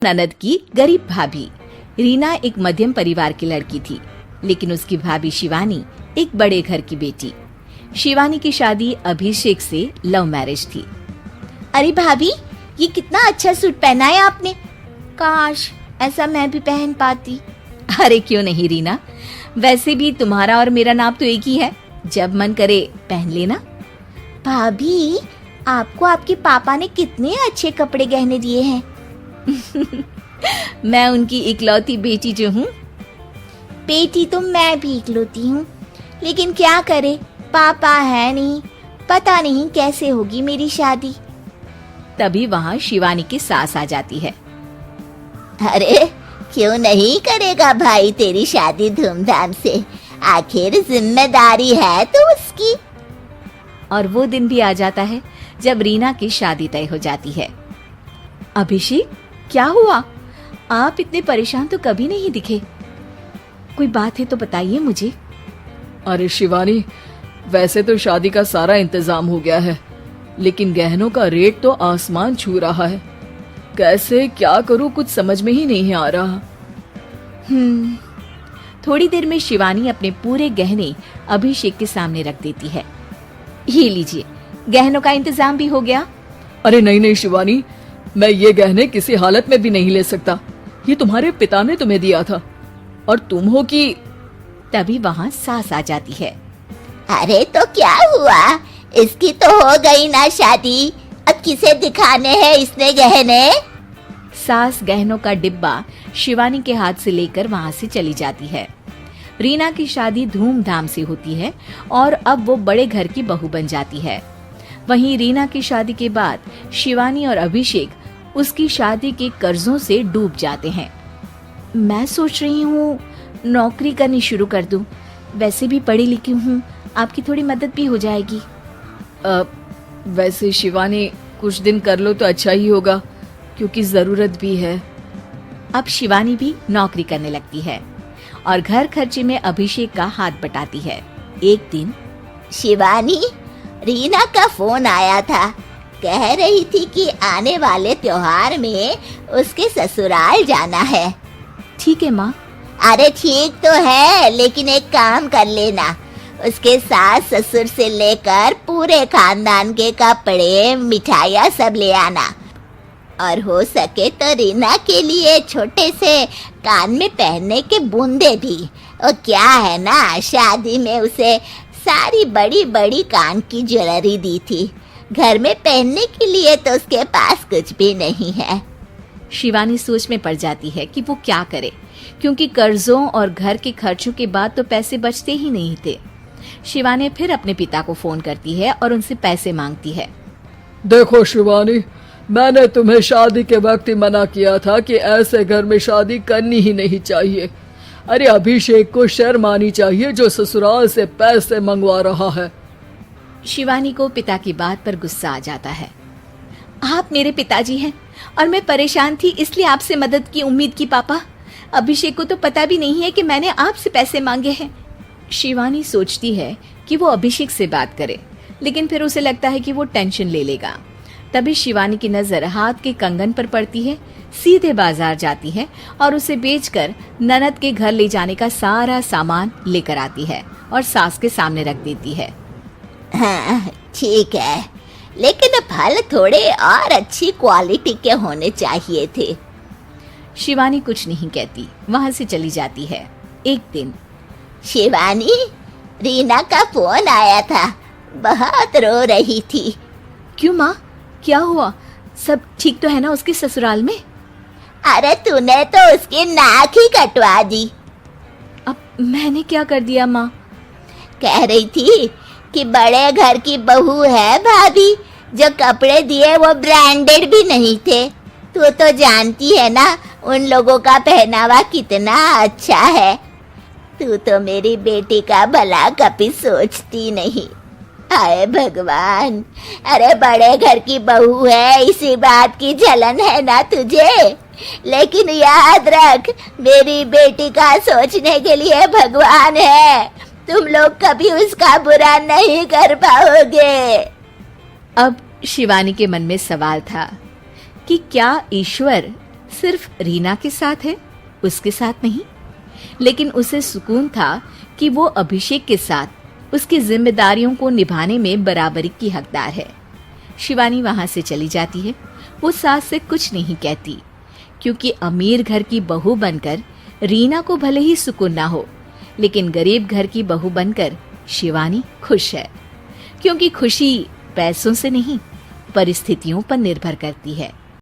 ननद की गरीब भाभी। रीना एक मध्यम परिवार की लड़की थी, लेकिन उसकी भाभी शिवानी एक बड़े घर की बेटी। शिवानी की शादी अभिषेक से लव मैरिज थी। अरे भाभी, ये कितना अच्छा सूट पहना है आपने। काश ऐसा मैं भी पहन पाती। अरे क्यों नहीं रीना, वैसे भी तुम्हारा और मेरा नाप तो एक ही है, जब मन करे पहन लेना। भाभी, आपको आपके पापा ने कितने अच्छे कपड़े गहने दिए हैं। मैं उनकी इकलौती बेटी जो हूँ। बेटी तो मैं भी इकलौती हूँ, लेकिन क्या करे, पापा है नहीं, पता नहीं कैसे होगी मेरी शादी। तभी वहाँ शिवानी की सास आ जाती है। अरे क्यों नहीं करेगा भाई तेरी शादी धूमधाम से, आखिर जिम्मेदारी है तो उसकी। और वो दिन भी आ जाता है जब रीना की शादी तय हो जाती है। अभिषेक, क्या हुआ? आप इतने परेशान तो कभी नहीं दिखे, कोई बात है तो बताइए मुझे। अरे शिवानी, वैसे तो शादी का सारा इंतजाम हो गया है, लेकिन गहनों का रेट तो आसमान छू रहा है। कैसे क्या करूं, कुछ समझ में ही नहीं आ रहा। थोड़ी देर में शिवानी अपने पूरे गहने अभिषेक के सामने रख देती है। ये लीजिए, गहनों का इंतजाम भी हो गया। अरे नहीं नहीं शिवानी, मैं ये गहने किसी हालत में भी नहीं ले सकता। ये तुम्हारे पिता ने तुम्हें दिया था, और तुम हो कि। तभी वहाँ सास आ जाती है। अरे तो क्या हुआ, इसकी तो हो गई ना शादी, अब किसे दिखाने हैं इसने गहने। सास गहनों का डिब्बा शिवानी के हाथ से लेकर वहाँ से चली जाती है। रीना की शादी धूमधाम से होती है और अब वो बड़े घर की बहू बन जाती है। वहीं रीना की शादी के बाद शिवानी और अभिषेक उसकी शादी के कर्जों से डूब जाते हैं। मैं सोच रही हूँ नौकरी करनी शुरू कर दूं, वैसे भी पढ़ी लिखी हूँ, आपकी थोड़ी मदद भी हो जाएगी। वैसे शिवानी, कुछ दिन कर लो तो अच्छा ही होगा, क्योंकि जरूरत भी है। अब शिवानी भी नौकरी करने लगती है और घर खर्चे में अभिषेक का हाथ बटाती है। एक दिन शिवानी, रीना का फोन आया था, कह रही थी कि आने वाले त्योहार में उसके ससुराल जाना है। ठीक है माँ। अरे ठीक तो है, लेकिन एक काम कर लेना, उसके सास ससुर से लेकर पूरे खानदान के कपड़े मिठाइयाँ सब ले आना, और हो सके तो रीना के लिए छोटे से कान में पहनने के बूंदे भी। और क्या है ना, शादी में उसे सारी बड़ी बड़ी कान की ज्वेलरी दी थी, घर में पहनने के लिए तो उसके पास कुछ भी नहीं है। शिवानी सोच में पड़ जाती है कि वो क्या करे, क्योंकि कर्जों और घर के खर्चों के बाद तो पैसे बचते ही नहीं थे। शिवानी फिर अपने पिता को फोन करती है और उनसे पैसे मांगती है। देखो शिवानी, मैंने तुम्हें शादी के वक्त ही मना किया था कि ऐसे घर में शादी करनी ही नहीं चाहिए। अरे अभिषेक को शर्म आनी चाहिए जो ससुराल से पैसे मंगवा रहा है। शिवानी को पिता की बात पर गुस्सा आ जाता है। आप मेरे पिताजी हैं और मैं परेशान थी, इसलिए आपसे मदद की उम्मीद की पापा। अभिषेक को तो पता भी नहीं है कि मैंने आपसे पैसे मांगे हैं। शिवानी सोचती है कि वो अभिषेक से बात करे, लेकिन फिर उसे लगता है कि वो टेंशन ले लेगा। तभी शिवानी की नजर हाथ के कंगन पर पड़ती है, सीधे बाजार जाती है और उसे बेचकर ननद के घर ले जाने का सारा सामान लेकर आती है और सास के सामने रख देती है। हाँ ठीक है, लेकिन फल थोड़े और अच्छी क्वालिटी के होने चाहिए थे। शिवानी कुछ नहीं कहती, वहाँ से चली जाती है। एक दिन शिवानी, रीना का फोन आया था, बहुत रो रही थी। क्यों माँ, क्या हुआ? सब ठीक तो है ना उसके ससुराल में? अरे तूने तो उसकी नाक ही कटवा दी। अब मैंने क्या कर दिया माँ? कह रही थी कि बड़े घर की बहू है भाभी, जो कपड़े दिए वो ब्रांडेड भी नहीं थे। तू तो जानती है ना उन लोगों का पहनावा कितना अच्छा है। तू तो मेरी बेटी का भला कभी सोचती नहीं। हाय भगवान, अरे बड़े घर की बहू है, इसी बात की जलन है ना तुझे, लेकिन याद रख, मेरी बेटी का सोचने के लिए भगवान है, तुम लोग कभी उसका बुरा नहीं कर पाओगे। अब शिवानी के मन में सवाल था कि क्या ईश्वर सिर्फ रीना के साथ है, उसके साथ नहीं। लेकिन उसे सुकून था कि वो अभिषेक के साथ उसकी जिम्मेदारियों को निभाने में बराबरी की हकदार है। शिवानी वहां से चली जाती है। वो सास से कुछ नहीं कहती, क्योंकि अमीर घर की बहू बनकर रीना को भले ही सुकून ना हो, लेकिन गरीब घर की बहू बनकर शिवानी खुश है, क्योंकि खुशी पैसों से नहीं परिस्थितियों पर निर्भर करती है।